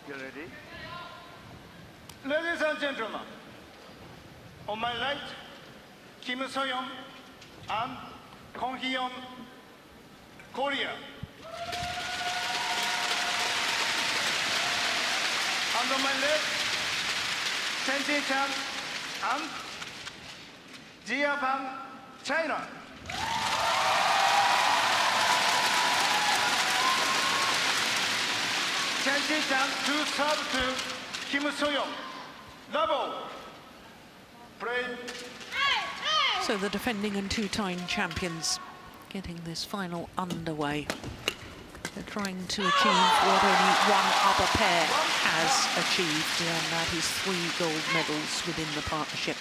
You ready? Ladies and gentlemen, on my right, Kim So-young and Kong Hee-yeon, Korea. And on my left, Chen and Japan, China. Chen to serve to Kim So-young. Double. Play. So the defending and two-time champions getting this final underway. They're trying to achieve what only one other pair has achieved, and that is 3 gold medals within the partnership.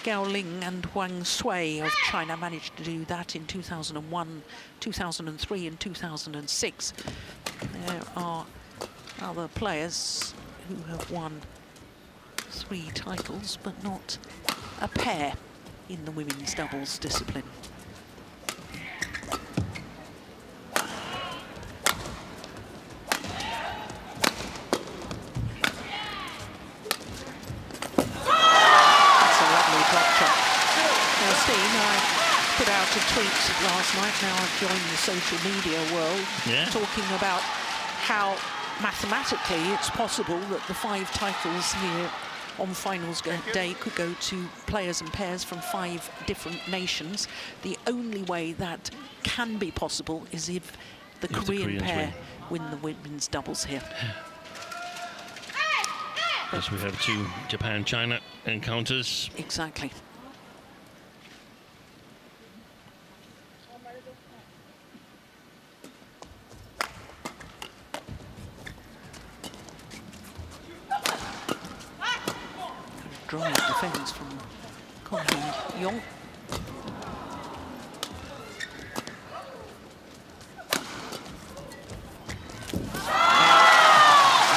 Gao Ling and Wang Sui of China managed to do that in 2001, 2003 and 2006. There are other players who have won 3 titles, but not a pair in the women's doubles discipline. Put out a tweet last night. Now I've joined the social media world, talking about how mathematically it's possible that the 5 titles here on finals day could go to players and pairs from 5 different nations. The only way that can be possible is if the Korean pair win the women's doubles here. Because we have 2 Japan-China encounters. Exactly. Dry defence from Kong Hee-yeon.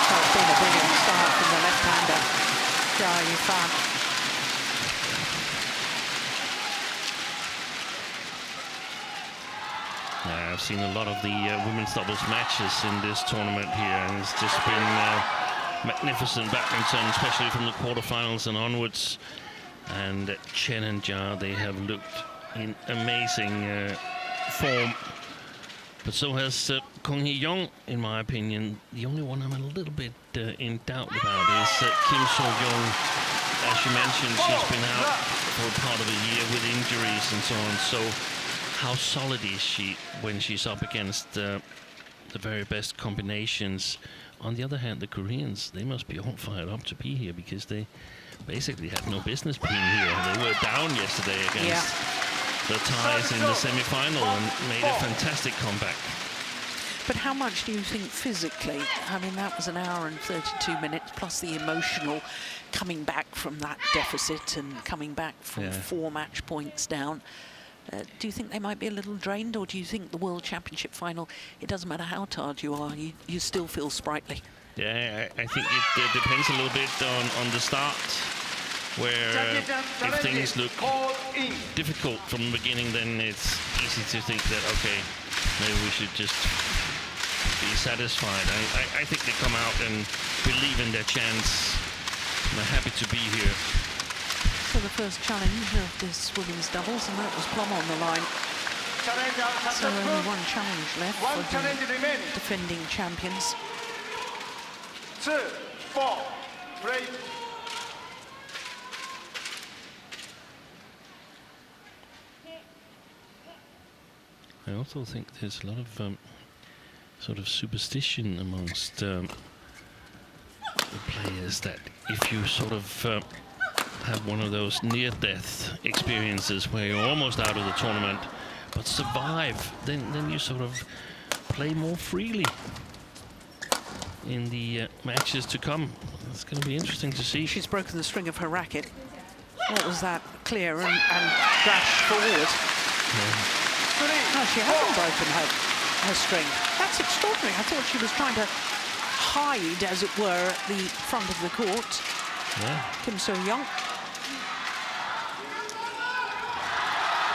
That's been a brilliant start from the left-hander, Jia Yifan. I've seen a lot of the women's doubles matches in this tournament here, and it's just been magnificent badminton, especially from the quarterfinals and onwards. And Chen and Jia, they have looked in amazing form. But so has Kong Hee-yeon, in my opinion. The only one I'm a little bit in doubt about is Kim So-young. As you mentioned, she's been out for a part of a year with injuries and so on. So how solid is she when she's up against the very best combinations? On the other hand, the Koreans, they must be all fired up to be here, because they basically had no business being here. They were down yesterday against the Thais in the semi-final and made a fantastic comeback. But how much do you think physically? I mean, that was an hour and 32 minutes, plus the emotional coming back from that deficit and coming back from 4 match points down. Do you think they might be a little drained, or do you think the World Championship final, it doesn't matter how tired you are, you still feel sprightly? Yeah, I think it depends a little bit on the start, where if things look difficult from the beginning, then it's easy to think that, okay, maybe we should just be satisfied. I think they come out and believe in their chance. They're happy to be here. So the first challenge of this women's doubles, and that was plumb on the line. So only one challenge left for the defending champions. 2, 4, break. I also think there's a lot of sort of superstition amongst the players, that if you sort of have one of those near-death experiences where you're almost out of the tournament but survive, then you sort of play more freely in the matches to come. It's going to be interesting to see. She's broken the string of her racket. What was that? Clear and dash forward. No, she hasn't broken her string. That's extraordinary. I thought she was trying to hide, as it were, at the front of the court. Kim So-young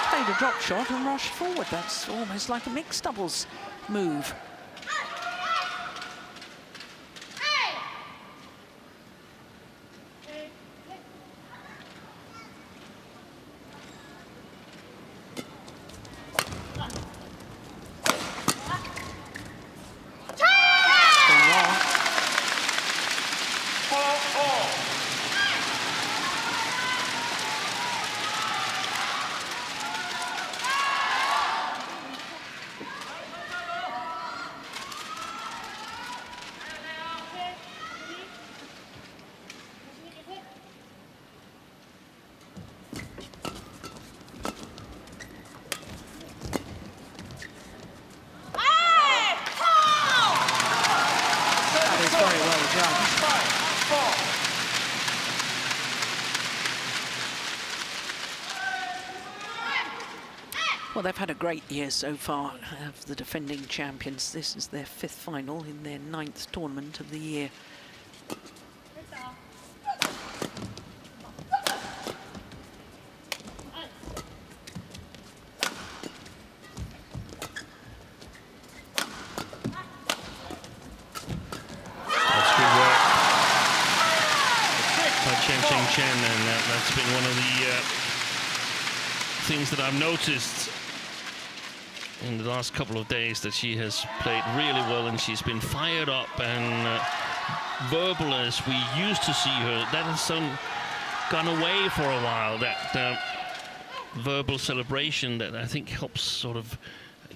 played a drop shot and rushed forward. That's almost like a mixed doubles move. Well, they've had a great year so far of the defending champions. This is their 5th final in their 9th tournament of the year. Chen, and that's been one of the things that I've noticed in the last couple of days, that she has played really well and she's been fired up and verbal as we used to see her. That has gone away for a while, that verbal celebration that I think helps sort of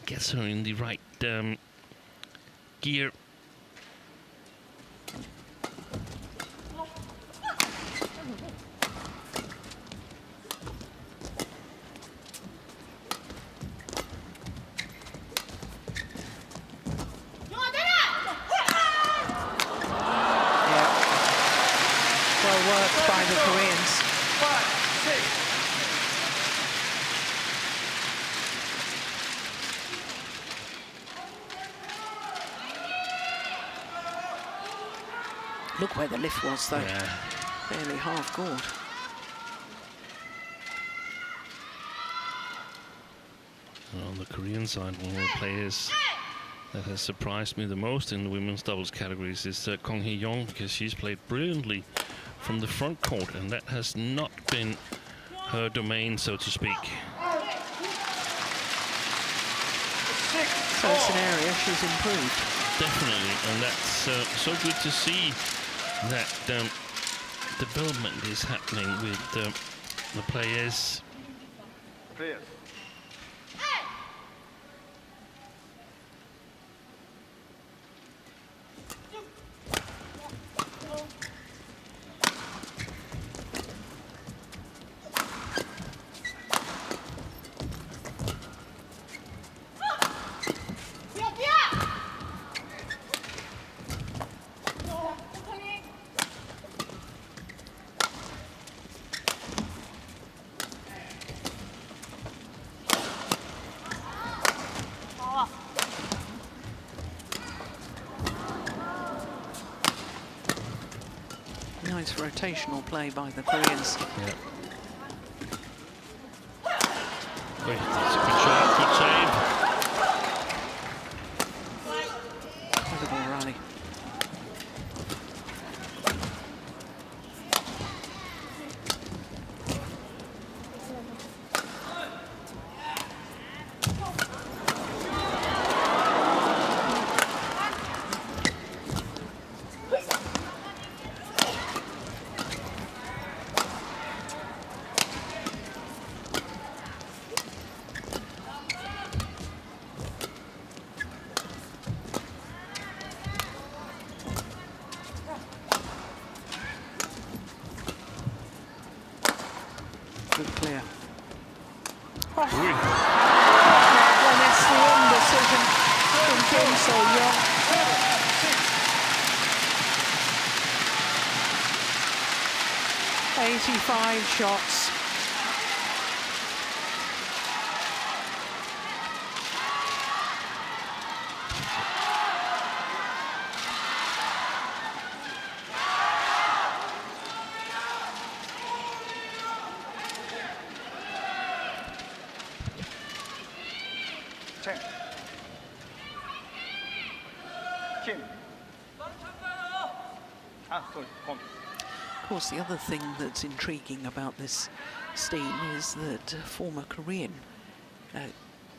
gets her in the right gear. By the Koreans. 5, 6. Look where the lift was, though. Yeah. Barely half gold. On the Korean side, one of the players that has surprised me the most in the women's doubles categories is Kong Hee-young, because she's played brilliantly from the front court, and that has not been her domain, so to speak. So it's an area she's improved. Definitely, and that's so good to see that development is happening with the players. Players. Nice rotational play by the Koreans. Yeah. Wait, that's a good shot, good save. Incredible rally. Clear. Oh. Well, that's the wrong decision from Kim So-young. 85 shots. Chen. Kim. Sorry. Of course, the other thing that's intriguing about this steam is that former Korean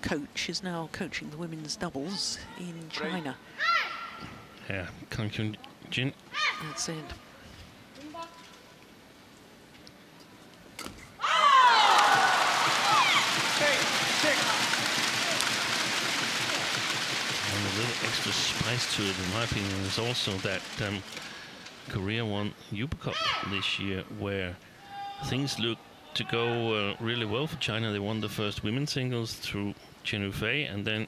coach is now coaching the women's doubles in China. Yeah, Kang Kyung-jin. That's it. And a little extra spice to it, in my opinion, is also that Korea won Uber Cup this year, where things look to go really well for China. They won the first women's singles through Chen Yufei, and then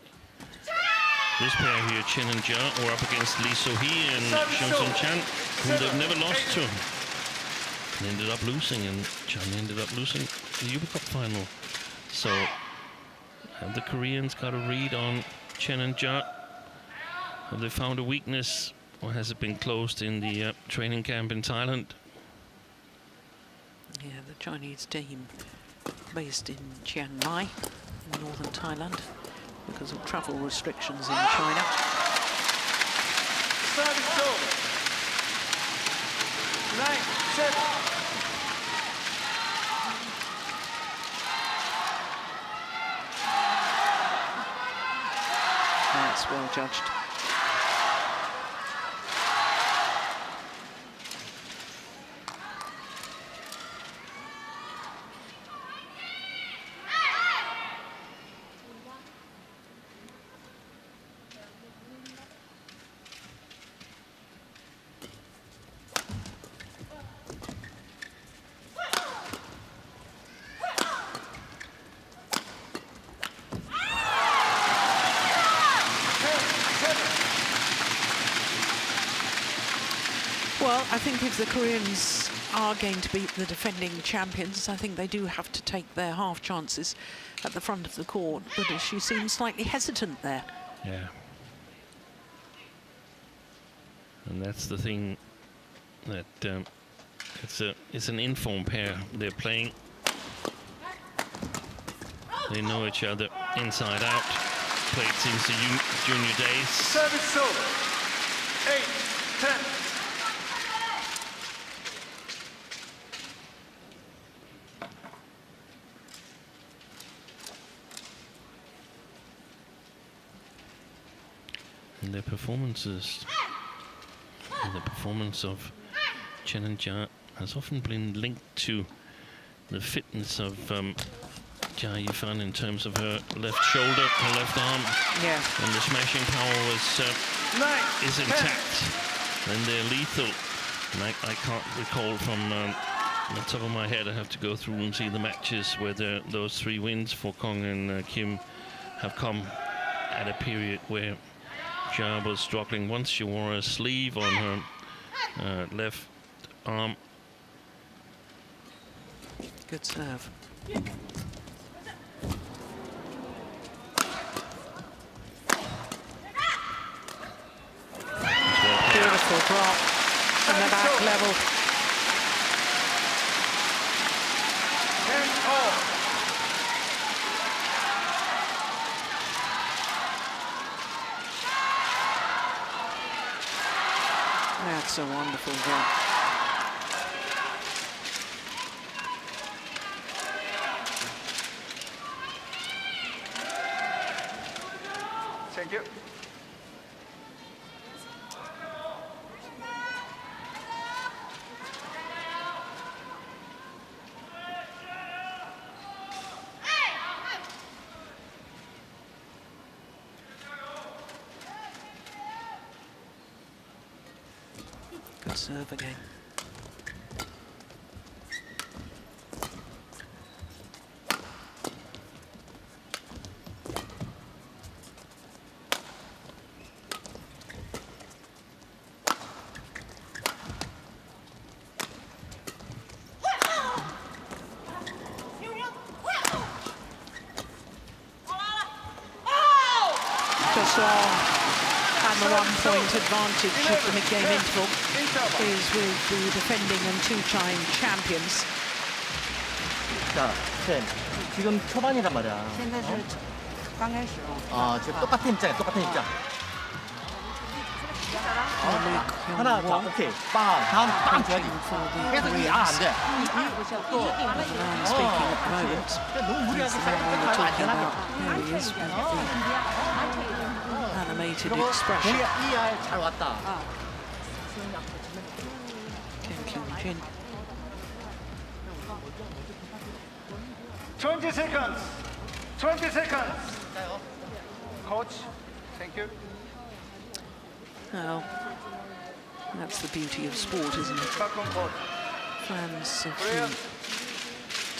this pair here, Chen and Jia, were up against Lee So-hee and Xiong Chan, whom they've never lost to. They ended up losing, and China ended up losing the Uber Cup final. So Have the Koreans got a read on Chen and Ja? Have they found a weakness, or has it been closed in the training camp in Thailand? Yeah, the Chinese team based in Chiang Mai, in northern Thailand, because of travel restrictions in China. Service over. 9-7. That's well judged. Well, I think if the Koreans are going to beat the defending champions, I think they do have to take their half chances at the front of the court. But she seems slightly hesitant there. Yeah. And that's the thing, that it's an informed pair. They're playing. They know each other inside out. Played since the junior days. Service over. 8-10. And their performances, the performance of Chen and Ja has often been linked to the fitness of Jia Yifan in terms of her left shoulder, her left arm. Yeah. And the smashing power is intact. And they're lethal. And I can't recall from the top of my head. I have to go through and see the matches where those 3 wins for Kong and Kim have come at a period where Jia was struggling. Once she wore a sleeve on her left arm. Good serve. Beautiful drop from the back level. 10-all. That's a wonderful drop. Thank you. Good serve again. Just and the 1-point advantage at the mid-game interval is with the defending and 2-time champions. 자, 첸, 지금 초반이란 말이야. 지금 똑같은 입장이야, 똑같은 입장. 하나, 자, 오케이. 빵, 다음 빵 줘야지. 계속 이게 안 돼. 또. Speaking at the moment, 너무 무리하게 we're 생각하면 안 talking 되나? about areas with the animated expression. 이알 잘 왔다. Chen. 20 seconds. 20 seconds. Coach, thank you. Well, that's the beauty of sport, isn't it? Back on court. Fans of the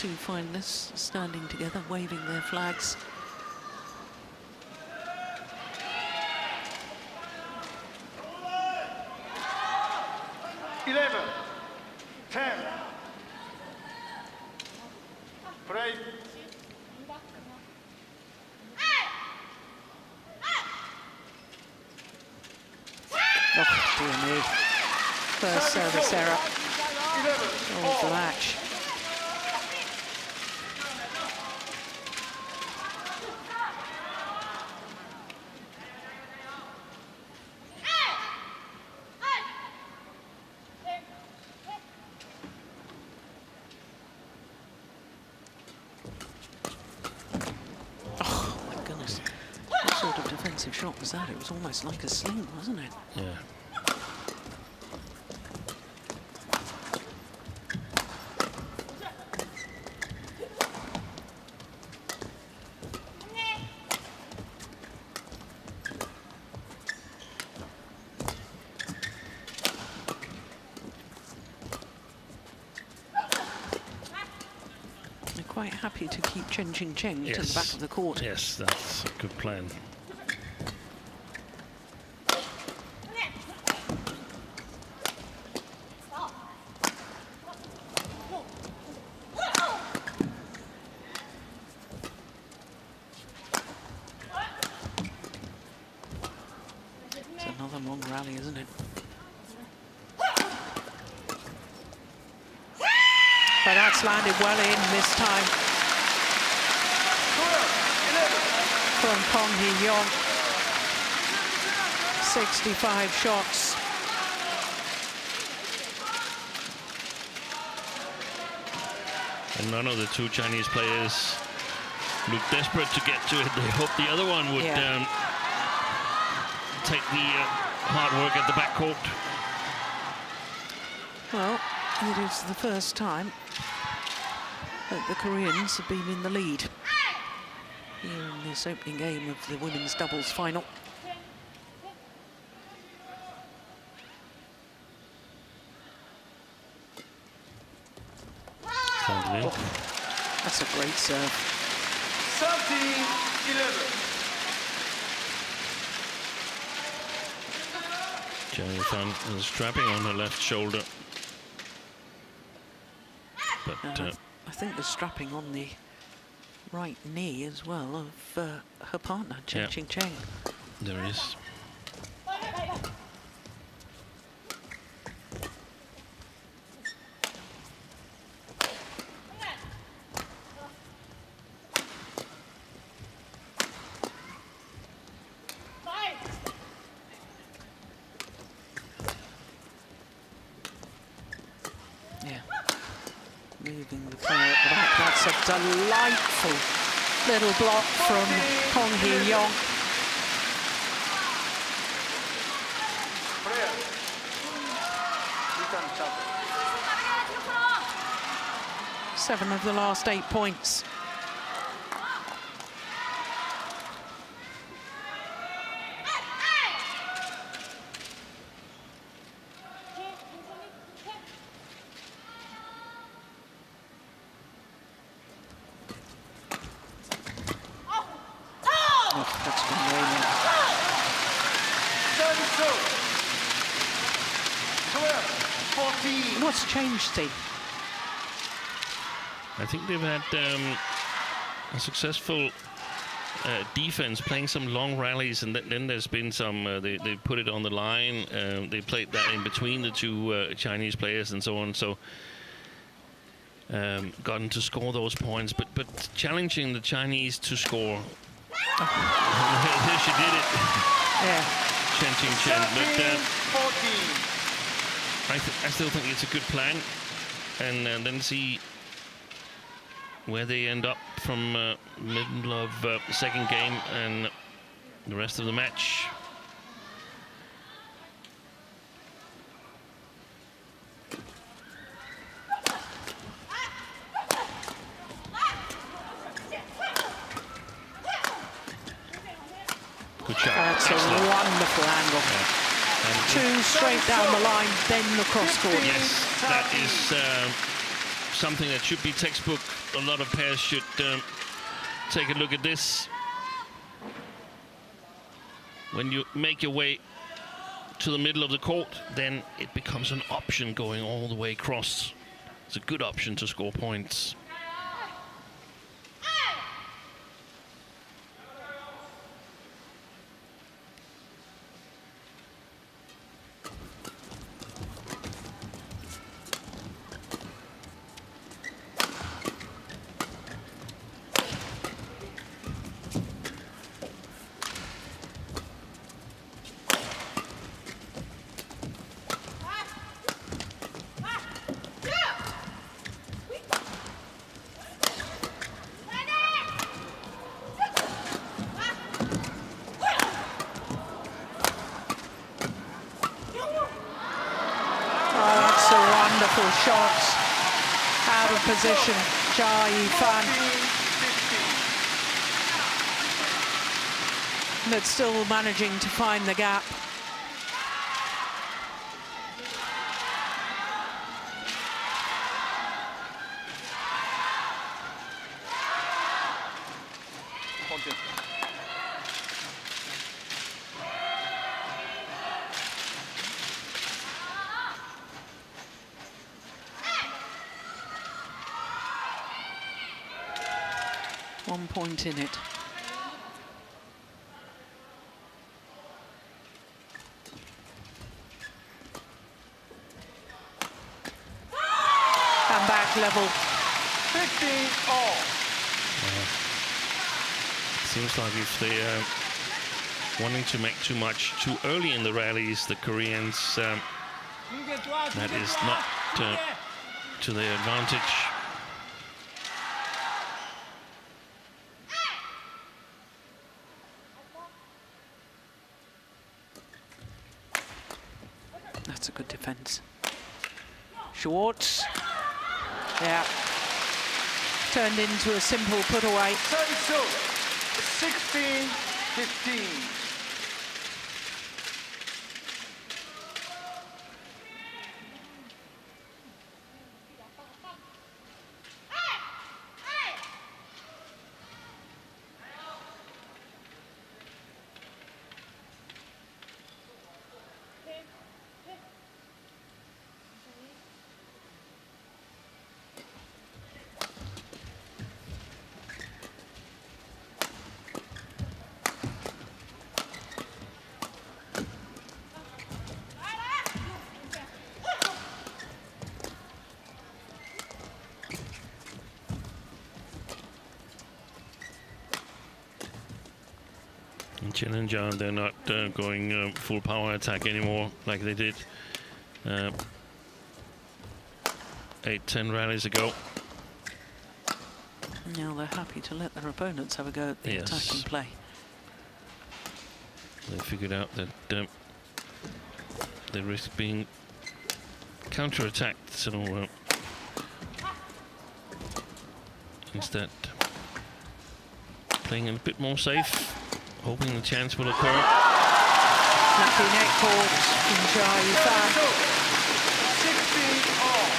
2 finalists standing together, waving their flags. Eleven, 10. Break. Oh, dear me. First service error 11, of the match. What sort of defensive shot was that? It was almost like a sling, wasn't it? Yeah. They're quite happy to keep Chen to the back of the court. Yes, that's a good plan. It's another long rally, isn't it? But that's landed well in this time. 12, 11. From Kong Hee-yong. 65 shots. And none of the two Chinese players look desperate to get to it. They hope the other one would take the hard work at the backcourt. Well, it is the first time that the Koreans have been in the lead here in this opening game of the women's doubles final. Oh, that's a great serve. 13, 11. Jonathan is strapping on her left shoulder. But I think the strapping on the right knee as well of her partner, Chen. there is. Moving the player at the back. That's a delightful little block from Kong Hee-yong. Return shot. 7 of the last 8 points. What's changed, Steve? I think they've had a successful defense, playing some long rallies, and then there's been some, they put it on the line, they played that in between the two Chinese players and so on, so gotten to score those points, but challenging the Chinese to score. Here she did it. Yeah. Chen. 13, 14. I still think it's a good plan, and then see where they end up from middle of the second game and the rest of the match. Good shot. That's a wonderful angle. Yeah. Two straight down the line, then the cross court. Yes, that is something that should be textbook. A lot of pairs should take a look at this. When you make your way to the middle of the court, then it becomes an option going all the way across. It's a good option to score points. shots out of position. Jia Yifan, 14, 15. but still managing to find the gap. One point in it. And back level. 15 all. Seems like if they wanting to make too much too early in the rallies, the Koreans, that is not to their advantage. That's a good defense. Schwartz. Yeah. Turned into a simple put away. 32, 16, 15. Chen and John, they're not going full power attack anymore like they did 8-10 rallies ago. Now they're happy to let their opponents have a go at the attacking play. They figured out that they risk being counter-attacked, so instead playing a bit more safe, hoping the chance will occur. Lucky neck court from Jia Yifan. 16 all.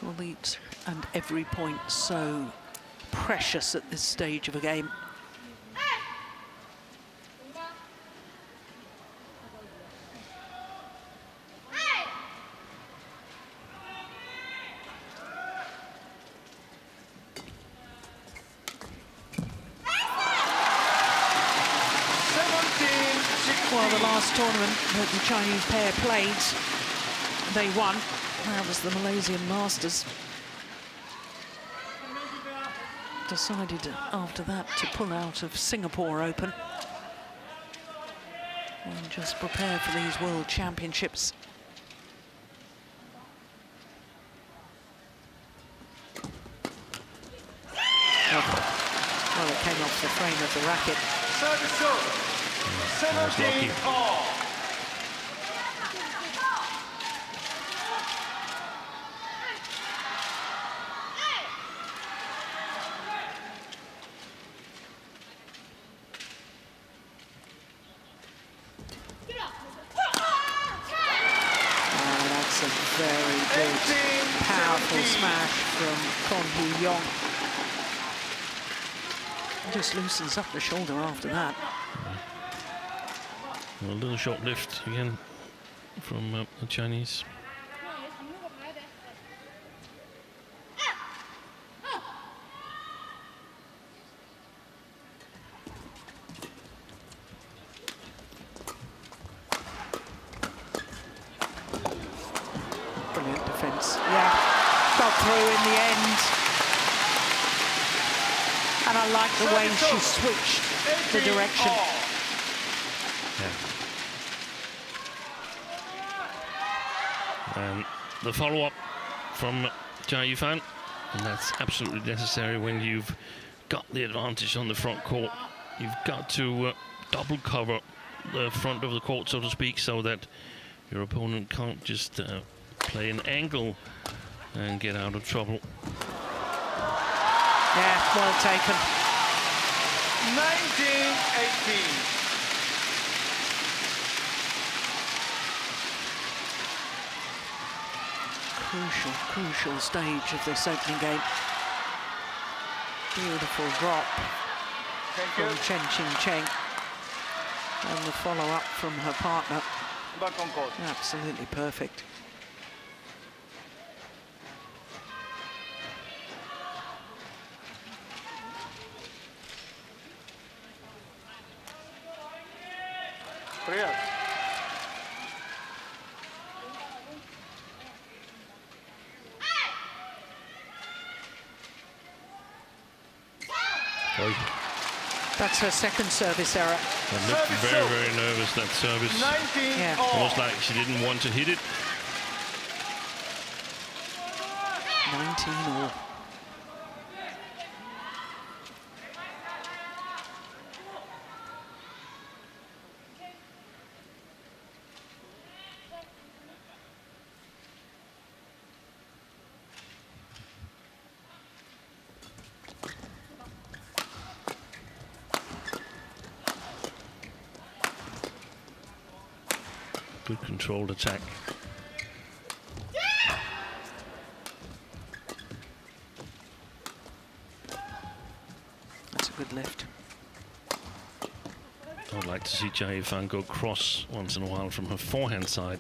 Well, each and every point so precious at this stage of a game. Well, the last tournament that the Chinese pair played, they won. That was the Malaysian Masters. Decided after that to pull out of Singapore Open and just prepare for these World Championships. Well, it came off the frame of the racket. 17 all. That's a very good, powerful smash from Kon Hee-yong. Just loosens up the shoulder after that. A little short lift again from the Chinese. Brilliant defense. Yeah, got through in the end. And I like the way she switched the direction. And the follow-up from Jia Yifan, and that's absolutely necessary when you've got the advantage on the front court. You've got to double cover the front of the court, so to speak, so that your opponent can't just play an angle and get out of trouble. Yeah, well taken. 19-18. Crucial stage of this opening game. Beautiful drop from Chen. And the follow-up from her partner. Back on court. Absolutely perfect. Priya. That's her second service error. That looked very nervous, that service. 19 Yeah. all. Almost like she didn't want to hit it. 19 all. Good controlled attack. That's a good lift. I'd like to see Jia Yifan go cross once in a while from her forehand side,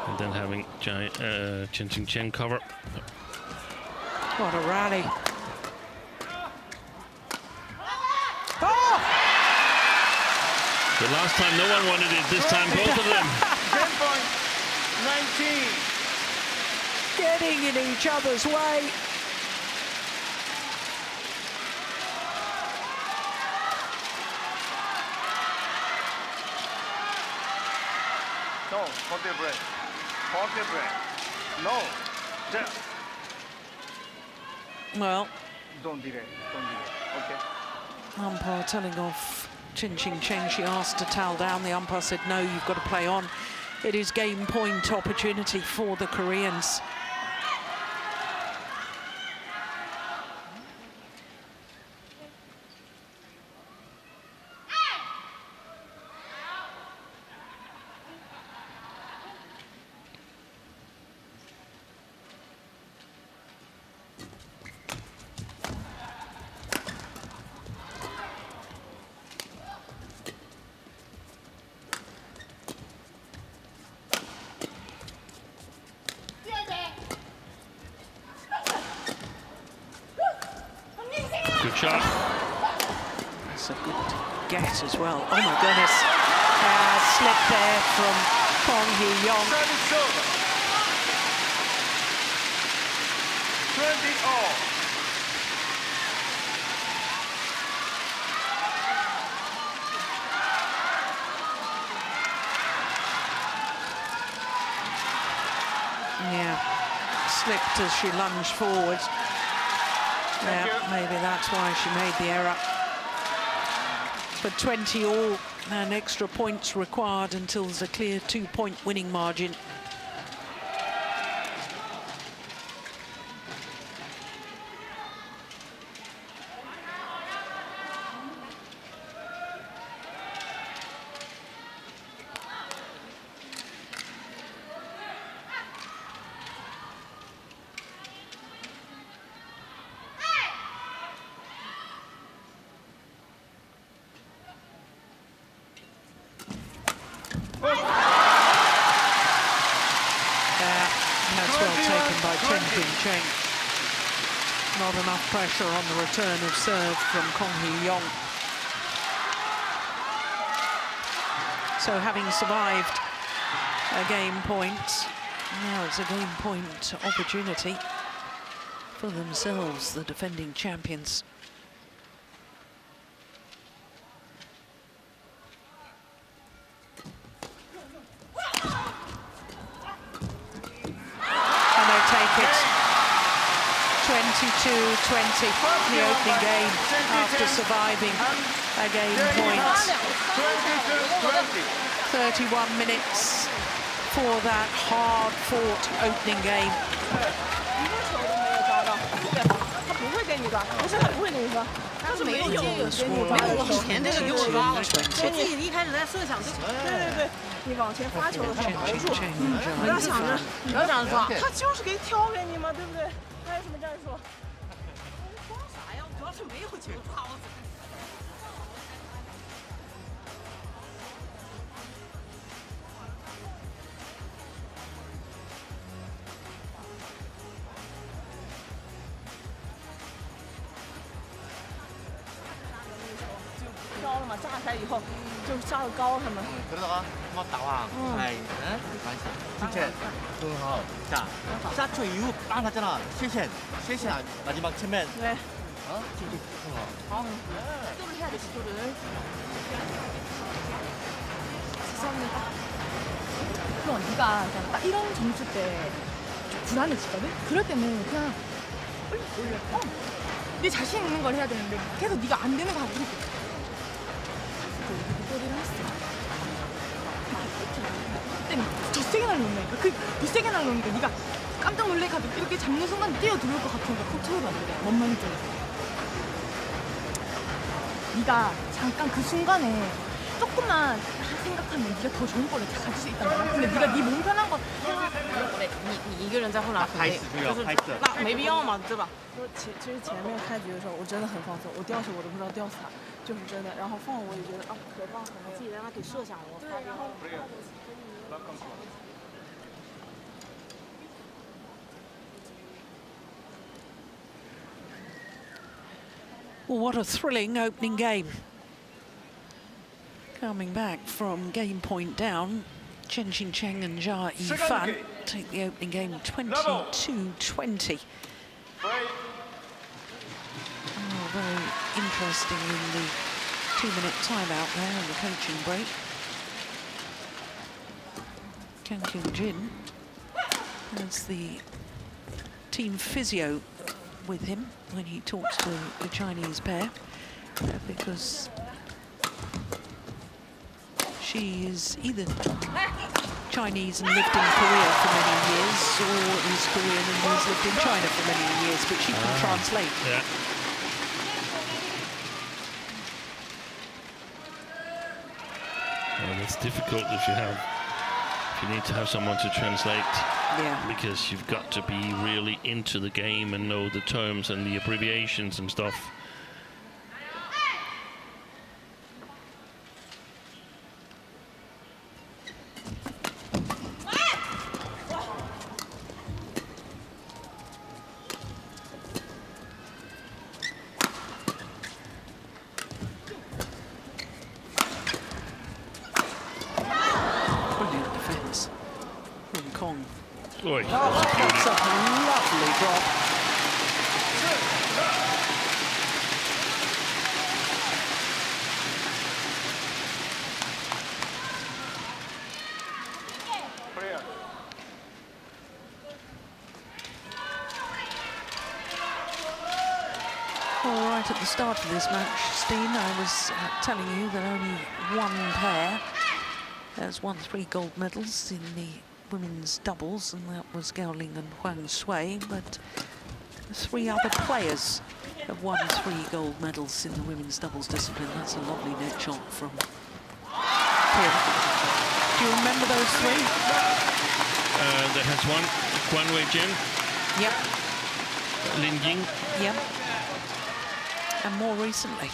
and then having Chen cover. What a rally. The last time no one wanted it, this time both of them. 10 points. 19. Getting in each other's way. No, hold your breath. Hold your breath. No. Just Well, don't delay. Okay. umpire telling off Chen. She asked to towel down. The umpire said, no, you've got to play on. It is game point opportunity for the Koreans. Good shot. That's a good get as well. Oh my goodness. Slip there from Kong Hee-yong. Service over. 20 all. Yeah, slipped as she lunged forwards. Yeah, maybe that's why she made the error. But 20 all and extra points required until there's a clear 2-point winning margin. That's well taken by Chen. Not enough pressure on the return of serve from Kong Hee-yong. So having survived a game point, now it's a game point opportunity for themselves, the defending champions. 22-20, the opening game after surviving a game point. 31 minutes for that hard-fought opening game. 他不会给你的，不是他不会给你的，他是没有给你的，往前这个给我抓了，我自己一开始在设想就，对，你往前发球的时候保住，不要想着抓，他就是给挑给你嘛，对不对？还有什么战术？抓啥呀？主要是没有球抓，我。 高了嘛，炸开以后就炸得高他们。 그러다가 한번 나와. chen很好. 자, 사초 이후 빵 갔잖아. CHN 마지막 측면. 네. 어? 시도를 해야 돼, 시도를. 죄송합니다. 그럼 네가 딱 이런 점수 때 좀 불안해지거든? 그럴 때는 그냥 빨리 올려. 네 자신 있는 걸 해야 되는데 계속 네가 안 되는 거 하고 그렇게. 그때는 더 세게 날려놓으니까 더 세게 날려놓으니까 네가 깜짝 놀래가지고 이렇게 잡는 순간 뛰어 들어올 것 같으니까 컨트롤이 안 돼. 원만 입장에서 네가 잠깐 그 순간에 조금만 생각하면 네가 더 좋은 볼을 가질 수 있단 말이야. 근데 네가 네 몸 편한 거 그래, 你一个人在后拿分类，就是那没必要嘛，对吧？其实前面开局的时候，我真的很放松，我吊球我都不知道吊啥，就是真的。然后放我也觉得啊，可放可能自己在那给设想我。对，然后。 Well, what a thrilling opening game. Coming back from game point down, Chen and Jia Yifan take the opening game 22-20. Oh, very interesting in the 2-minute timeout there in the coaching break. Kang Kyung-jin has the team physio with him when he talks to the Chinese pair, because she is either Chinese and lived in Korea for many years, or is Korean and has lived in China for many years, but she can translate. Yeah. Well, it's difficult if you need to have someone to translate. Yeah. Because you've got to be really into the game and know the terms and the abbreviations and stuff. Brilliant defence from Kong. Oi, That's a lovely drop. All right, at the start of this match, Steen, I was telling you that only one pair has won 3 gold medals in the women's doubles, and that was Gao Ling and Huang Sui, but 3 other players have won 3 gold medals in the women's doubles discipline. That's a lovely net shot from Kim. Do you remember those 3? There has one, Guan Weijin. Yep. Lin Ying. Yep. And more recently.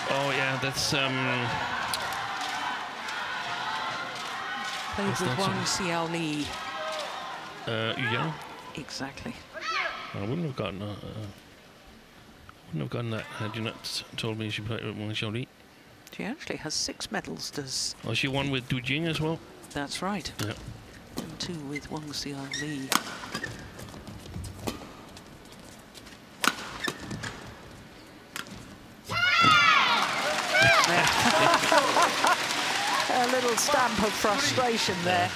Oh yeah, that's Played with Wang Xiaoli. Yu Yang. Exactly. I wouldn't have gotten that had you not told me she played with Wang Xiaoli. She actually has 6 medals, does... Oh, she won with Du Jing as well? That's right. Yeah. And 2 with Wang Xiaoli. A little stamp of frustration there.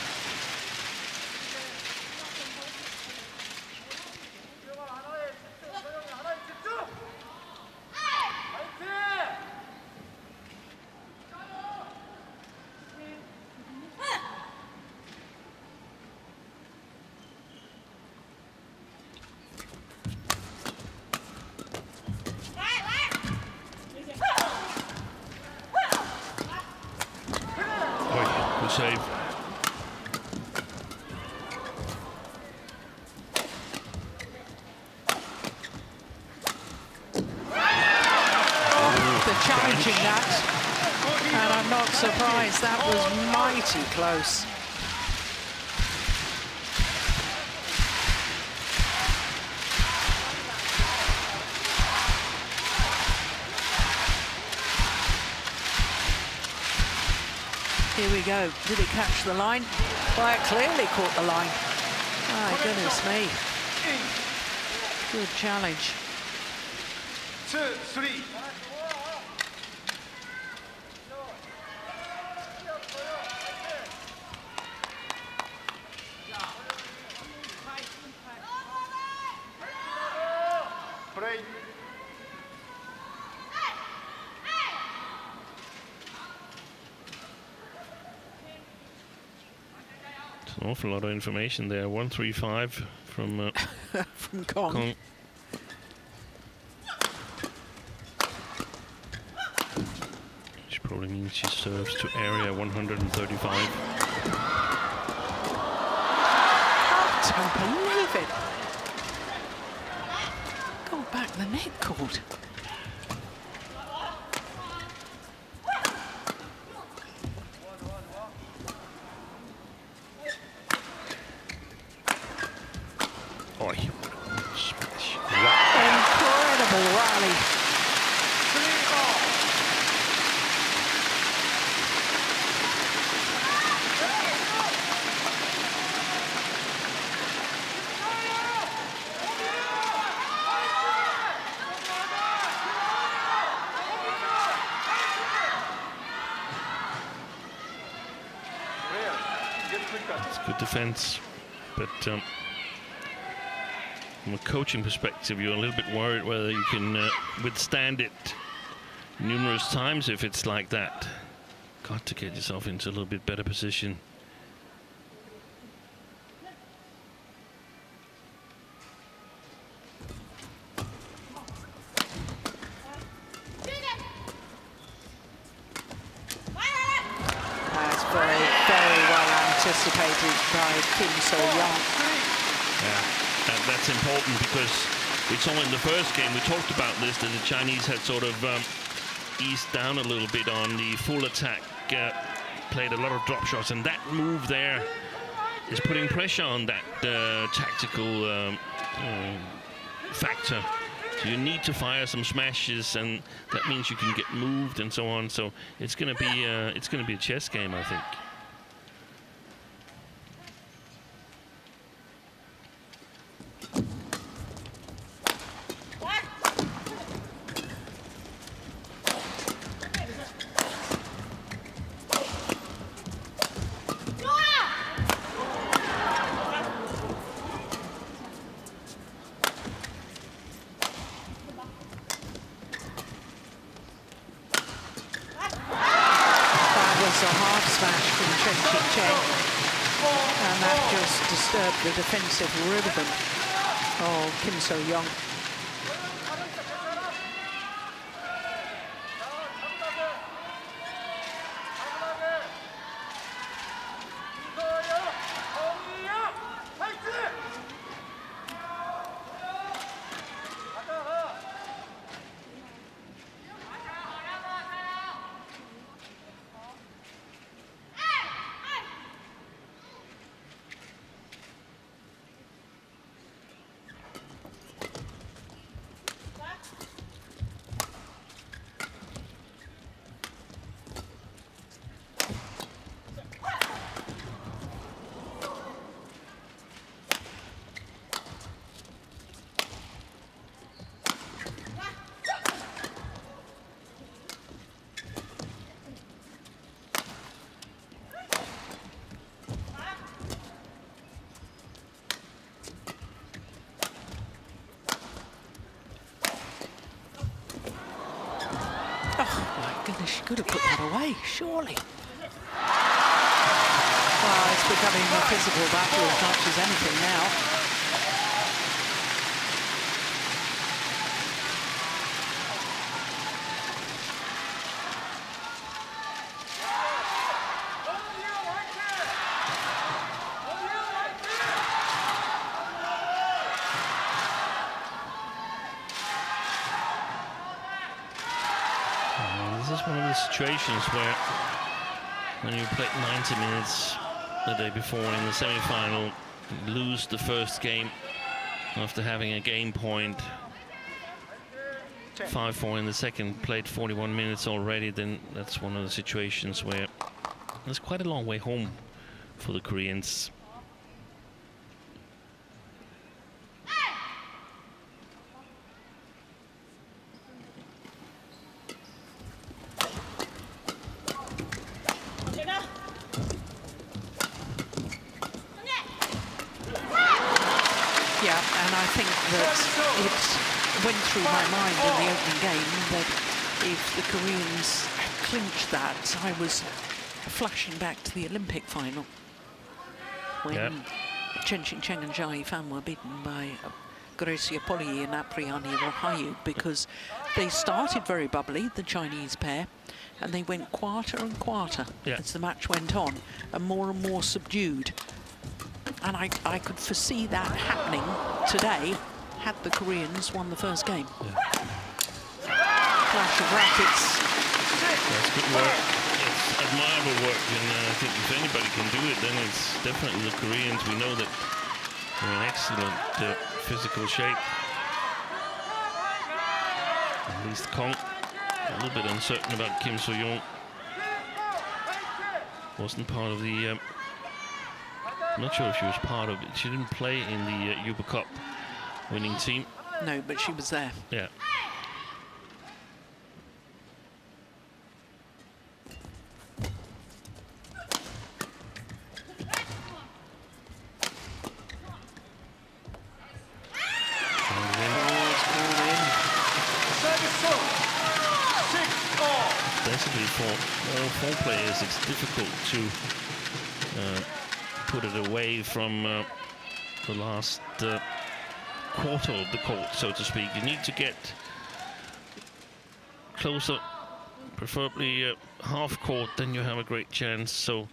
save. Challenging that, and I'm not surprised. That was mighty close. Here we go. Did it catch the line? Well, it clearly caught the line. My goodness me. Good challenge. 2-3. Break. It's an awful lot of information there. 135 from from Kong. Kong. Which probably means she serves to area 135. Don't believe it. Go back the net cord. Oi. Smash. Incredible rally. It's good defense, but from a coaching perspective, you're a little bit worried whether you can withstand it numerous times if it's like that. Got to get yourself into a little bit better position. That's very, very well anticipated by Kim So-young. Yeah, that's important because we saw in the first game, we talked about this, that the Chinese had sort of eased down a little bit on the full attack, played a lot of drop shots, and that move there is putting pressure on that tactical factor. So you need to fire some smashes, and that means you can get moved and so on. So it's going to be a chess game, I think. Chen, and that just disturbed the defensive rhythm of Kim So-young. She could have put that away, surely. Well, it's becoming a physical battle as much as anything now. is one of the situations where when you played 90 minutes the day before in the semi-final, you lose the first game after having a game point, 5-4 in the second, played 41 minutes already, then that's one of the situations where there's quite a long way home for the Koreans. Yeah, and I think that it went through my mind in the opening game that if the Koreans clinched that, I was flashing back to the Olympic final when Chen and Jai Fan were beaten by Gracia Poli and Apriyani Rahayu, because they started very bubbly, the Chinese pair, and they went quieter and quieter as the match went on, and more subdued. And I could foresee that happening today had the Koreans won the first game. Clash of rackets. That's good work. It's admirable work, and I think if anybody can do it, then it's definitely the Koreans. We know that they're in excellent physical shape. At least Kong, a little bit uncertain about Kim So-young. Wasn't part of the... I'm not sure if she was part of it. She didn't play in the Uber Cup winning team. No, but she was there. Yeah. Basically, for all four players, it's difficult to put it away from the last quarter of the court, so to speak. You need to get closer, preferably half court, then you have a great chance. So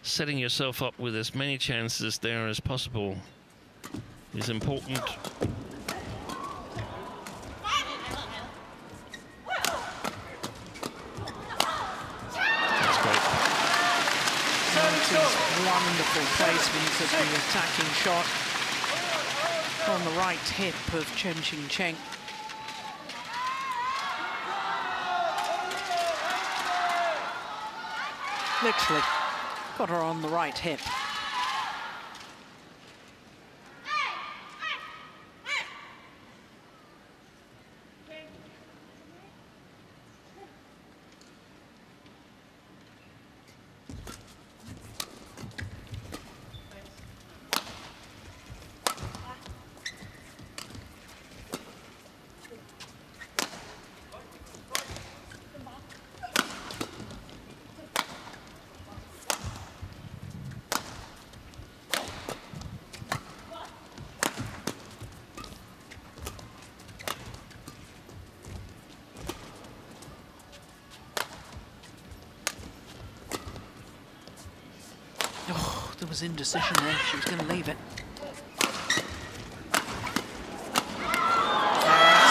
setting yourself up with as many chances there as possible is important. Wonderful placement of the attacking shot on the right hip of Chen Qingcheng. Literally got her on the right hip. There was indecision there. She was going to leave it. That's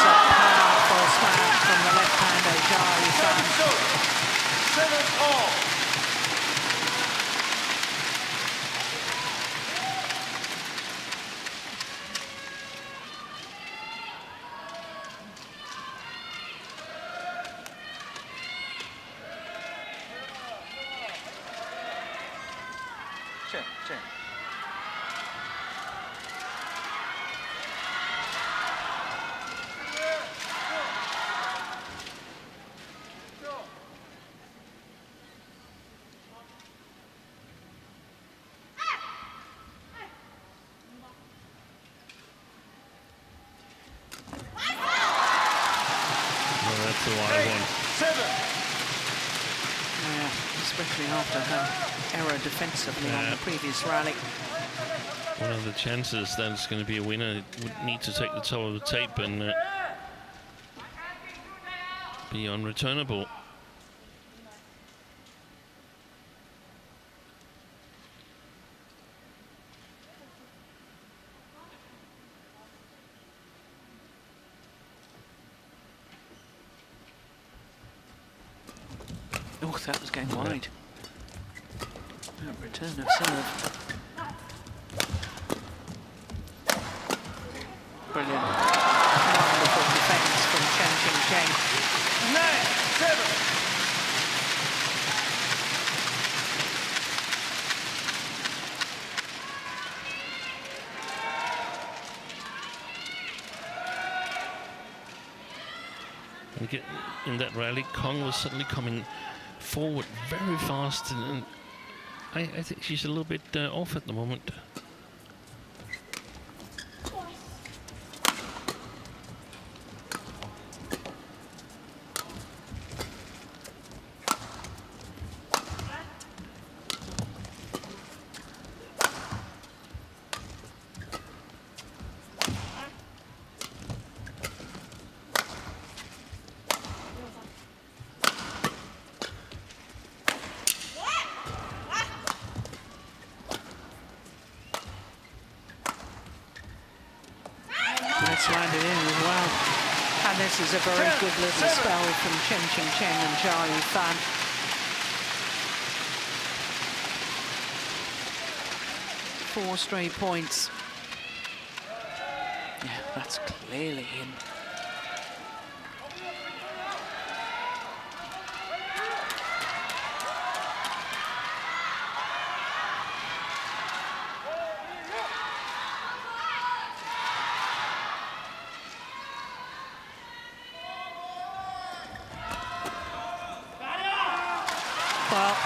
a powerful smash from the left-hander, Jai Fan. 7-all. Chen. Well, that's the wide one. 7. Yeah, especially after her error defensively on the previous rally. One of the chances that it's going to be a winner would need to take the top of the tape and be unreturnable. Oh, that was going wide. Return of serve. Brilliant. Wonderful defence from Chen. 9-7. And in that rally, Kong was suddenly coming forward very fast, and I think she's a little bit off at the moment. That's landed in as well. And this is a very good little spell from Chen and Zhao Fan. Four straight points. Yeah, that's clearly in. Well,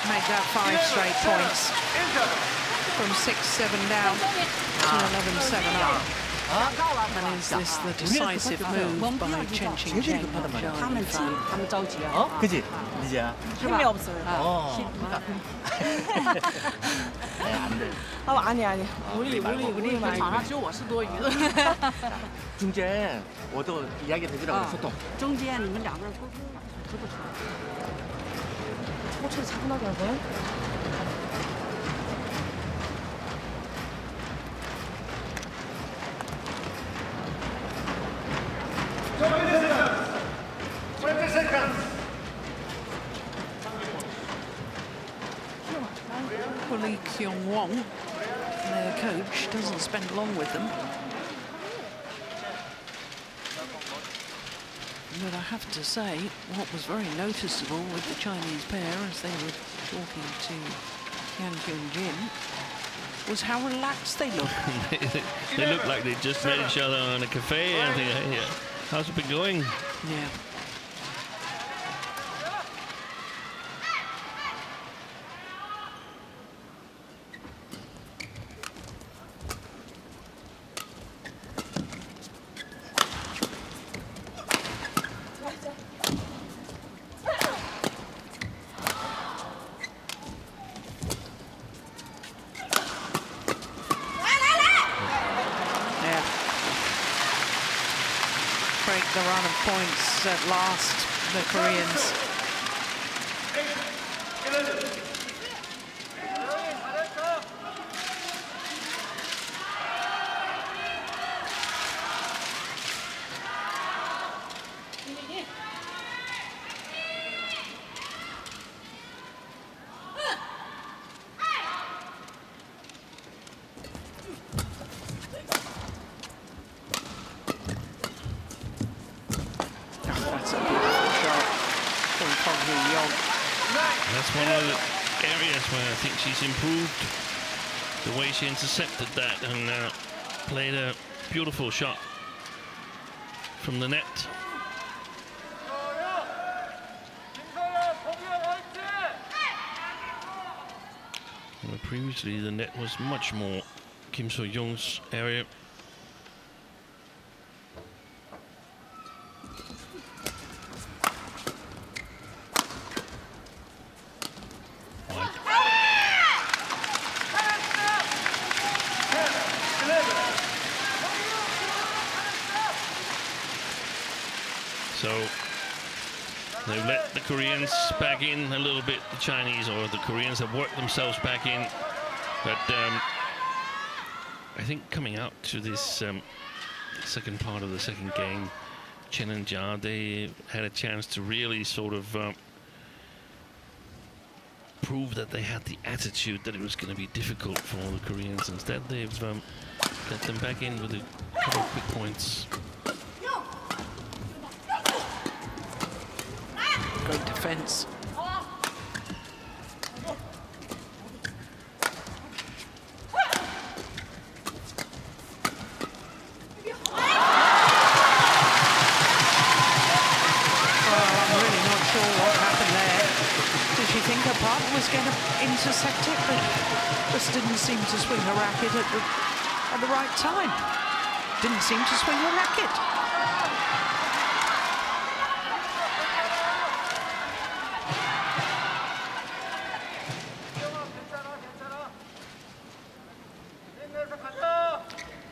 make that 5 straight points. From 6-7 down to 11-7 up. And is this the decisive move by Chen and Zhao Fan? 他们着急啊， 어? 그지? 이제야. 힘이 없어요. 네, 안 돼. 아니. 우리 많아. 只有我是多余的。 중재, 我都 이야기 해주라고 소통. 中间你们两个人沟通吧，知不知道？ 호철이 차분하게 하고요. Lee Kyung-won, their coach, doesn't spend long with them. But I have to say, what was very noticeable with the Chinese pair as they were talking to Yan Kyung-jin was how relaxed they looked. They look like they just met each other in a cafe and think, hey, how's it been going? Yeah. The run of points at last, the Koreans. That's one of the areas where I think she's improved, the way she intercepted that and played a beautiful shot from the net. Well, previously the net was much more Kim So-young's area. So they've let the Koreans back in a little bit, the Chinese, or the Koreans have worked themselves back in. But I think coming out to this second part of the second game, Chen and Jia, they had a chance to really sort of prove that they had the attitude that it was going to be difficult for all the Koreans. Instead, they've let them back in with a couple of quick points. Great defense. Was going to intersect it, but just didn't seem to swing the racket at the right time. Didn't seem to swing the racket.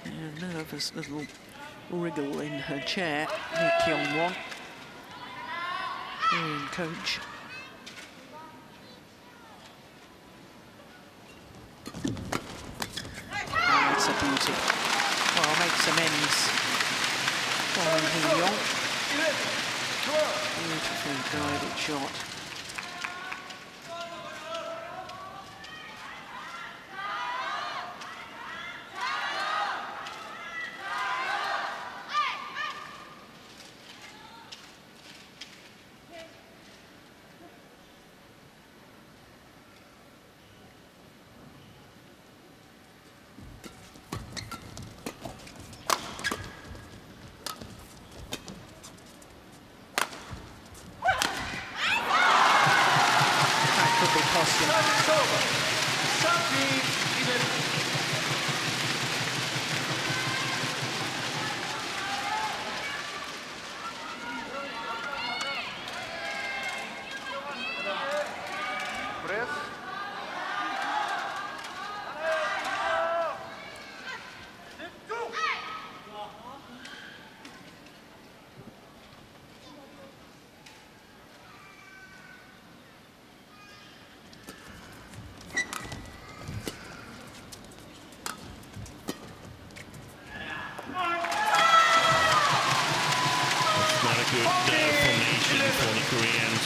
A nervous little wriggle in her chair, Lee Kyung-won, Korean coach. Beauty. Well, makes amends for Hee-young. Beautifully guided shot.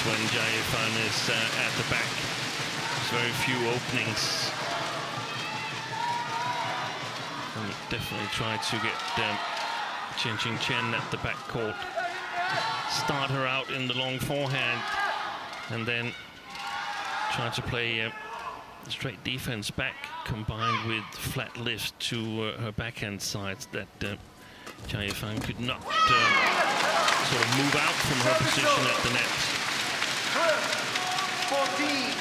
When Jae-fan is at the back, there's very few openings. And definitely try to get Chen at the back court. Start her out in the long forehand, and then try to play straight defense back, combined with flat lift to her backhand sides that Jae-fan could not sort of move out from her position at the net. 14.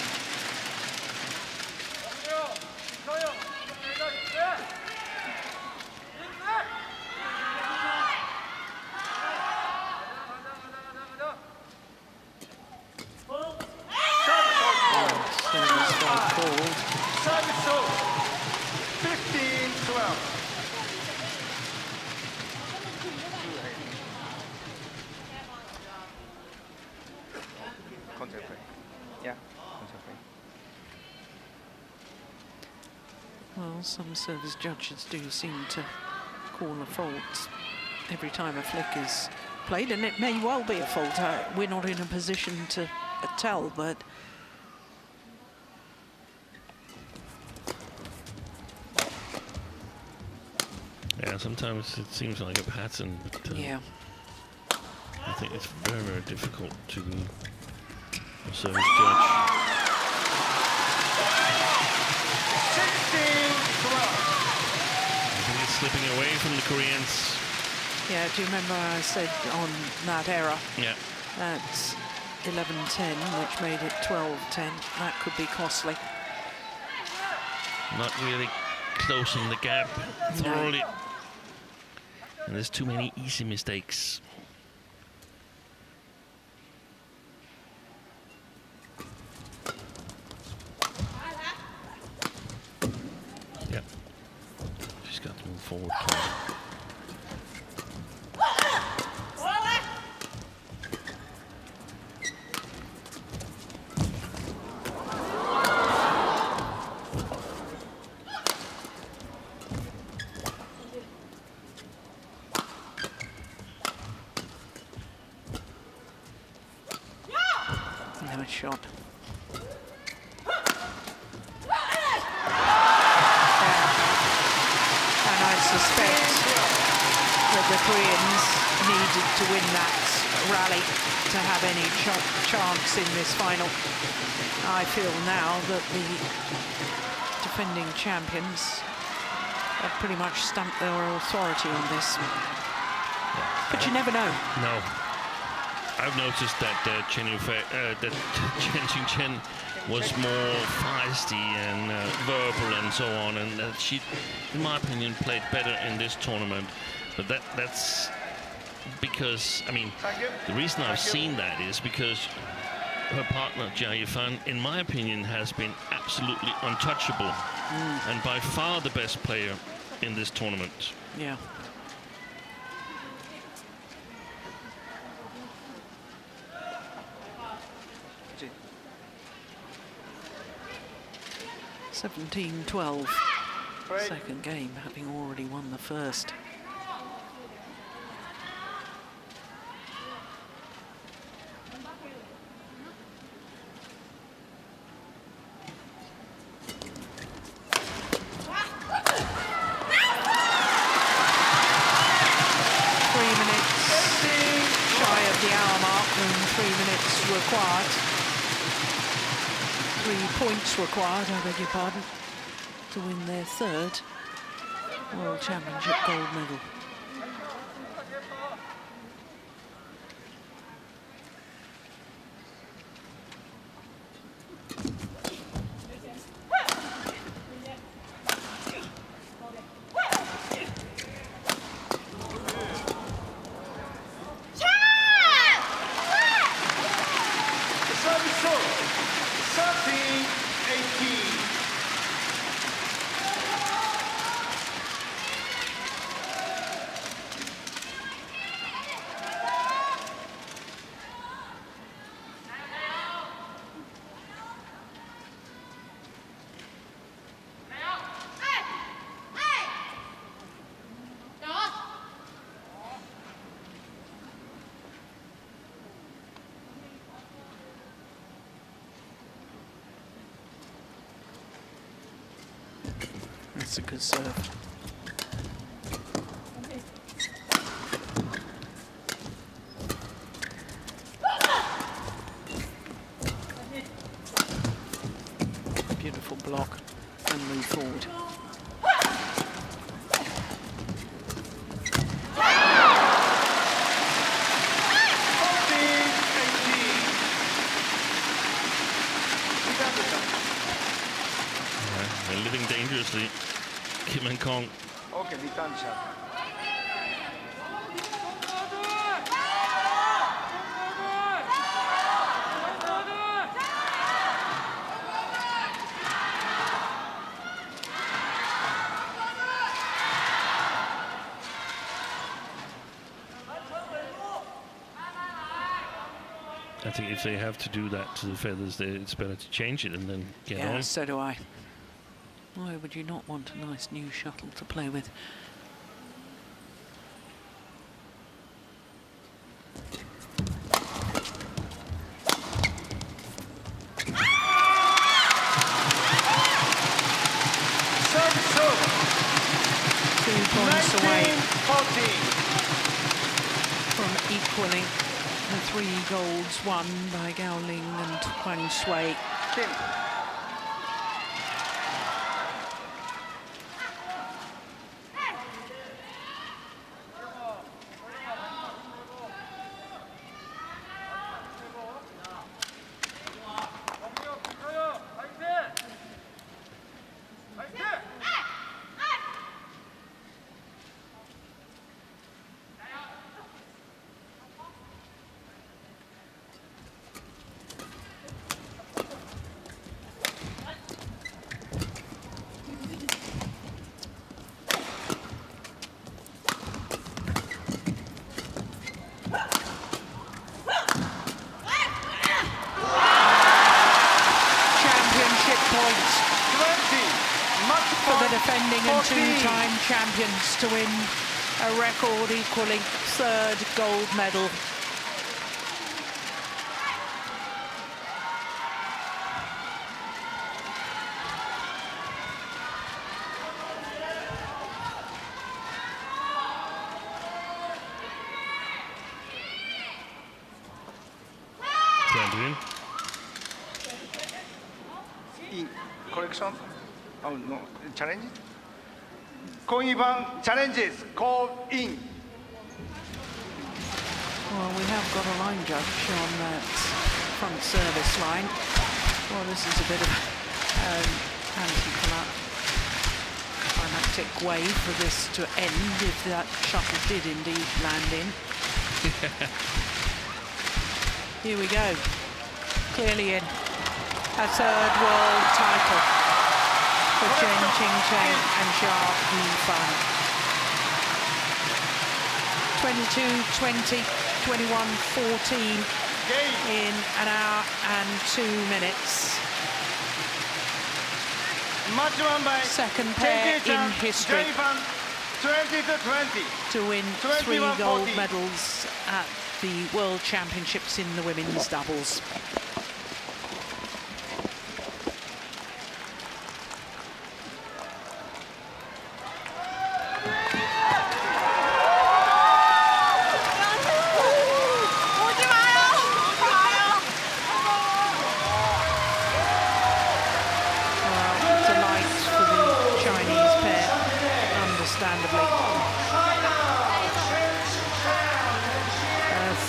Well, some service judges do seem to call a fault every time a flick is played, and it may well be a fault. We're not in a position to tell, but yeah, sometimes it seems like a pattern, but yeah, I think it's very, very difficult to a service judge. 16-12. I think it's slipping away from the Koreans. Yeah, do you remember I said on that era? Yeah. That's 11-10, which made it 12-10. That could be costly. Not really closing the gap thoroughly. And there's too many easy mistakes. Yep. She's got to move forward. Nice shot. the Koreans needed to win that rally to have any chance in this final. I feel now that the defending champions have pretty much stamped their authority on this. But you never know. No. I've noticed that Chen Chen was more feisty and verbal and so on, and that she, in my opinion, played better in this tournament. But that's because, I mean, the reason I've seen that is because her partner, Jia Yifan, in my opinion, has been absolutely untouchable and by far the best player in this tournament. Yeah. – 17-12. Second game, having already won the first. Required. 3 points required, I beg your pardon, to win their third World Championship gold medal. That's a good serve. Beautiful block and move forward. They're living dangerously. Kim and Kong. Okay, return shot. I think if they have to do that to the feathers, it's better to change it and then get on. Yeah, so do I. Why would you not want a nice new shuttle to play with? From equaling the 3 golds won by Gao Ling and Huang Shui. Two-time champions to win a record equaling 3rd gold medal. Planted in. Correction. Oh no, challenge. Koiban challenges called in. Well, we have got a line judge on that front service line. Well, this is a bit of anticlimactic way for this to end if that shuttle did indeed land in. Here we go. Clearly in. A third world title for Chen and Xia Yifan. 22-20, 21-14 in an hour and 2 minutes. Second pair in history 20-20 to win 3 gold medals at the World Championships in the women's doubles.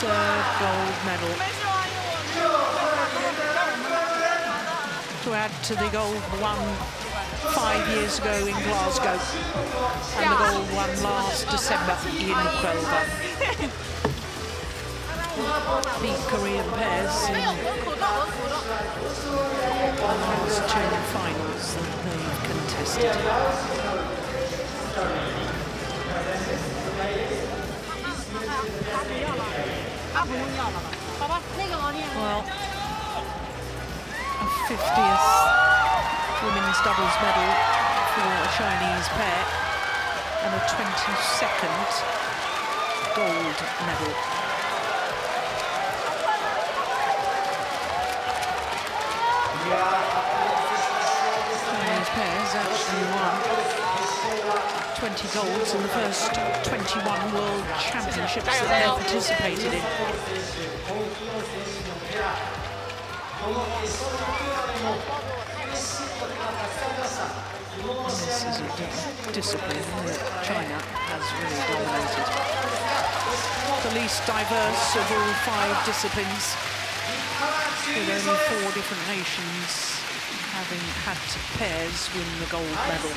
Third gold medal to add to the gold won 5 years ago in Glasgow and the gold won last December in Huelva. Beat Korean pairs in the last 2 finals that they've contested. Well, a 50th women's doubles medal for a Chinese pair and a 22nd gold medal. Chinese pairs actually won 20 golds in the first 21 World Championships that they participated in. This is a discipline that China has really dominated. The least diverse of all 5 disciplines, with only 4 different nations having had pairs win the gold medal.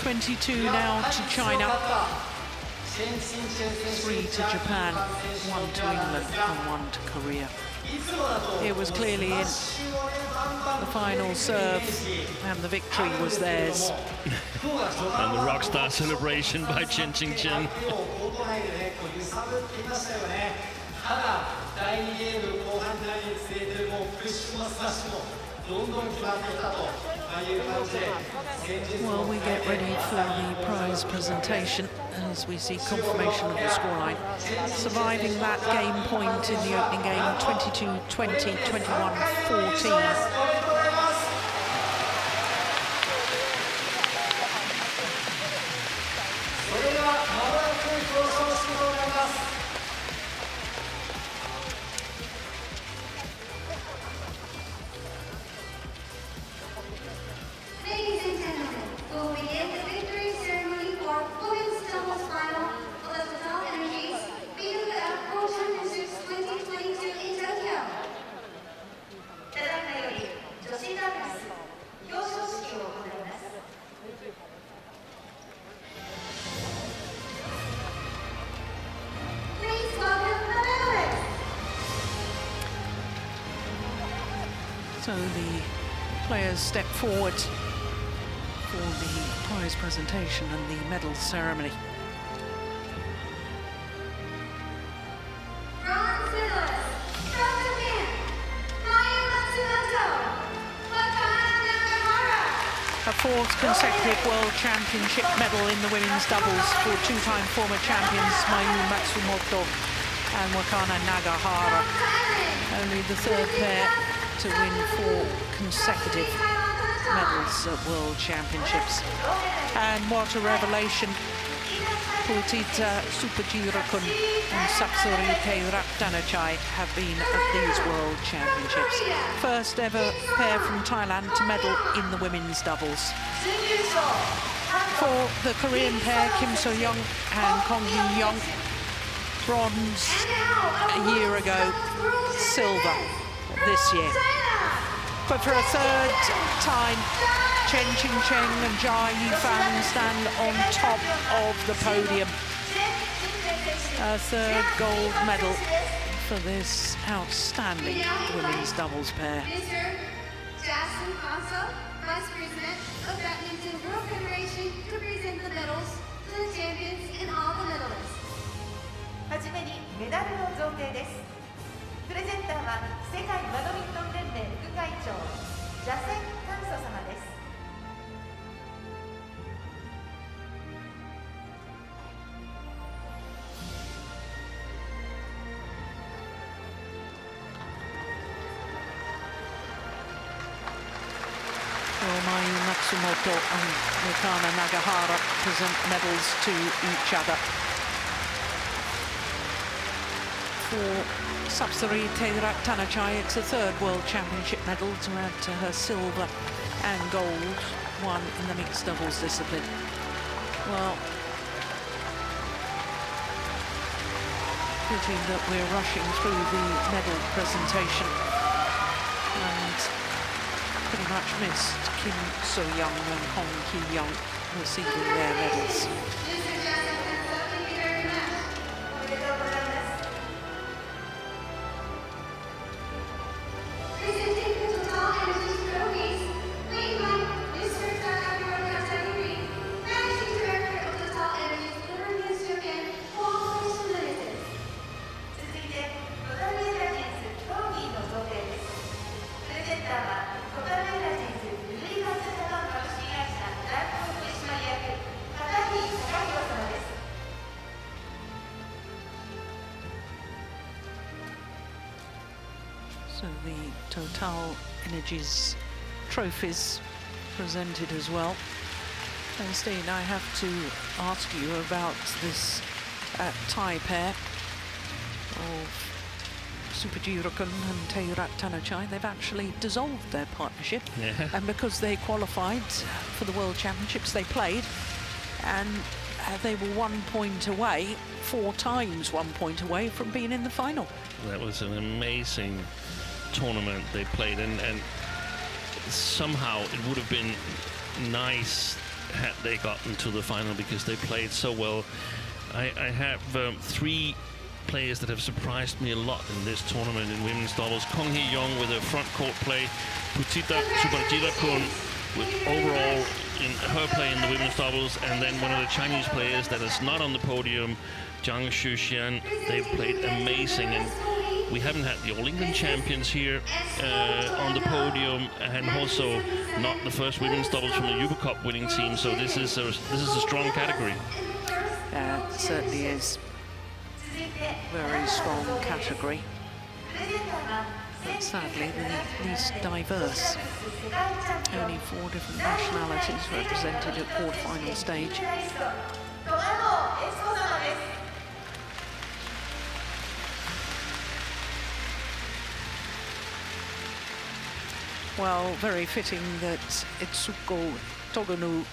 22 now to China, 3 to Japan, 1 to England and 1 to Korea. It was clearly in. The final serve and the victory was theirs. And the rock star celebration by Chen. Well, we get ready for the prize presentation as we see confirmation of the scoreline. Surviving that game point in the opening game, 22-20, 21-14. Ladies and gentlemen, we'll begin the victory ceremony for women's doubles final of the TotalEnergies BWF World Championships 2022 in Tokyo. ただいまより女子ダブルス表彰式を行います。Please welcome the medalists. So the players step forward for the prize presentation and the medal ceremony. Bronze medalist from Japan, Maya Matsumoto, Wakana Nakahara. A 4th consecutive World Championship medal in the women's doubles for 2-time former champions Mayu Matsumoto and Wakana Nagahara. Only the 3rd pair to win 4 consecutive medals at World Championships. And what a revelation Putita Supajirokun and Sapsuri Rattanachai have been at these World Championships. First ever pair from Thailand to medal in the women's doubles. For the Korean pair, Kim So-young and Kong Hee-young, bronze a year ago, silver this year. But for a third time, Chen and Jia Yifan stand on top of the podium. A third gold medal for this outstanding women's doubles pair. Vice President of Badminton World Federation, to present the medals to the champions and all the medalists. はじめにメダルの贈呈です。プレゼンターは世界バドミントン連盟副会長ジャセン・カンソ様です。Mayu Matsumoto and Mikana Nagahara present medals to each other. For Sapsuri Rattanachai, it's a third World Championship medal to add to her silver and gold, one in the mixed doubles discipline. Well, pity that we're rushing through the medal presentation and pretty much missed Kim So-young and Kong Hee-young receiving their medals. Presenting the TotalEnergies trophies, we invite Mr. Takahiro, Managing Director of TotalEnergies BWF World Championships. 続いてトタルエナジーズトロフィーの贈呈です。プレゼンターはトタルエナジーズルブリカンスジャパン株式会社代表取締役片桐隆弘様です。So the TotalEnergies trophies presented as well. And Steen, I have to ask you about this Thai pair of Supajirokun and Teo Rattanachai. They've actually dissolved their partnership. Yeah. And because they qualified for the World Championships, they played. And they were 1 point away, 4 times 1 point away from being in the final. That was an amazing tournament they played, and somehow it would have been nice had they gotten to the final because they played so well. I have 3 players that have surprised me a lot in this tournament in women's doubles. Kong Hee-young with a front court play, Putita Supajirokun with overall in her play in the women's doubles, and then one of the Chinese players that is not on the podium, Zhang Shuxian. They've played amazing, and we haven't had the All England champions here on the podium, and also not the first women's doubles from the Uber Cup winning team. So this is a strong category. Yeah, it certainly is. Very strong category. But sadly, the least diverse. Only 4 different nationalities represented at quarterfinal stage. Well, very fitting that Itsuko Togonu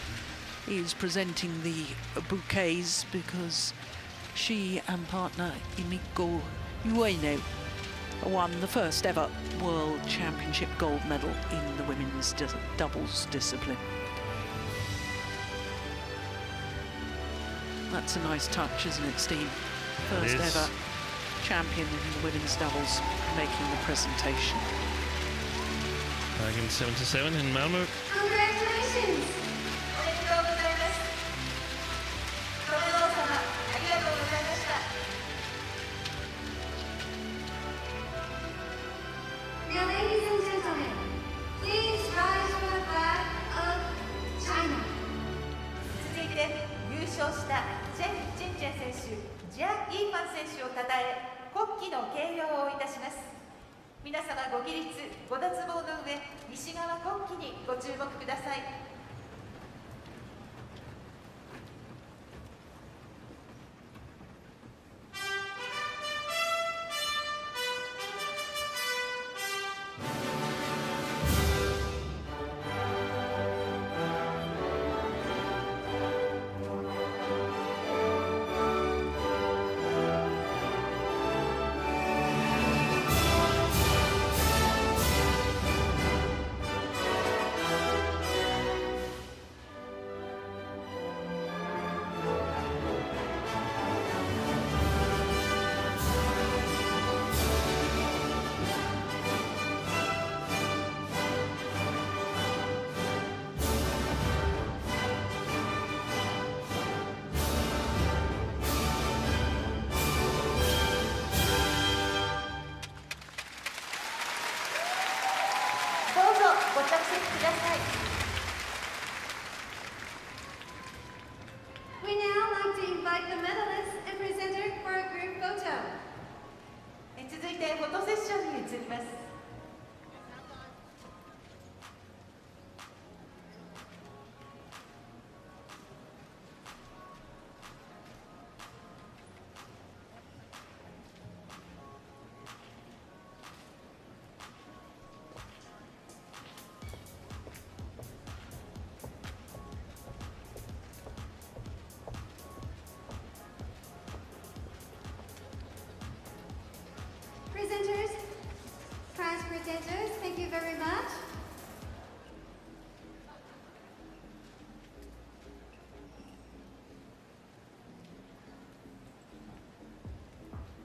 is presenting the bouquets because she and partner Imiko Ueno won the first ever World Championship gold medal in the women's doubles discipline. That's a nice touch, isn't it, Steve? First ever champion in the women's doubles making the presentation. Back in 77 in Malmö. Congratulations! おめでとうございます。ごめんなさい。ありがとうございました。 Now, ladies and gentlemen, please rise for the flag of China. 続いて優勝したチェン・選手、ジャ・イーファン選手をたたえ国旗の掲揚をいたします。皆様ご起立、ご脱帽の上、西側国旗にご注目ください。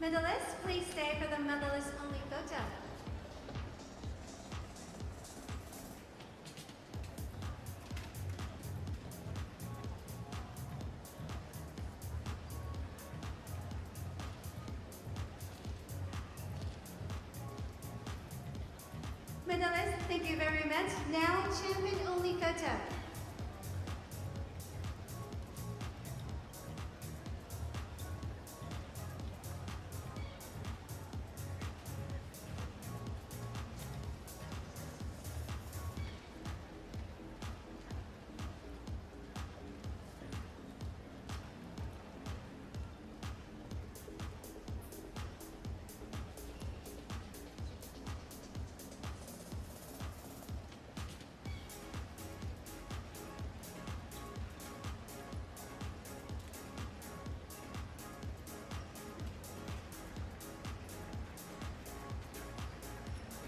Medalists, please stay for the medalist only photo. Medalists, thank you very much. Now, champion only photo.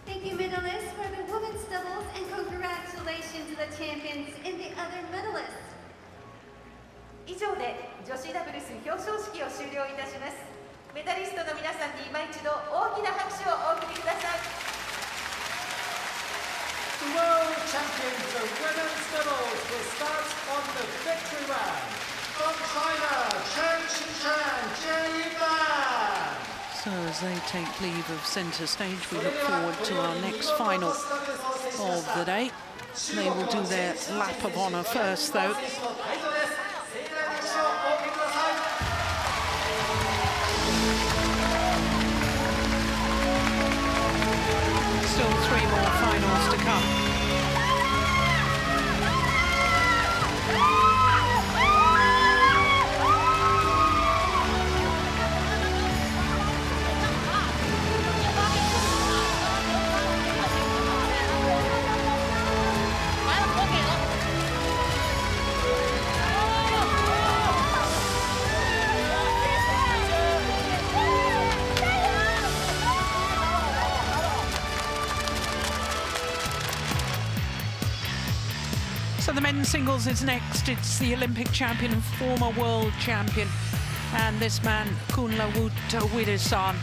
Thank you, medalists, for the women's doubles, and congratulations to the champions and the other medalists. 以上で女子ダブルス表彰式を終了いたします。メダリストの皆さんに今一度大きな拍手をお送りください。 The World Champions of Women's Doubles will start on the victory round. From China, Chen. So as they take leave of centre stage, we look forward to our next final of the day. They will do their lap of honour first, though. Still 3 more finals to come. So the men's singles is next. It's the Olympic champion and former world champion. And this man, Kunlawut-Widdowsan,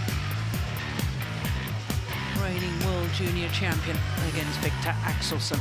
reigning world junior champion against Victor Axelsen.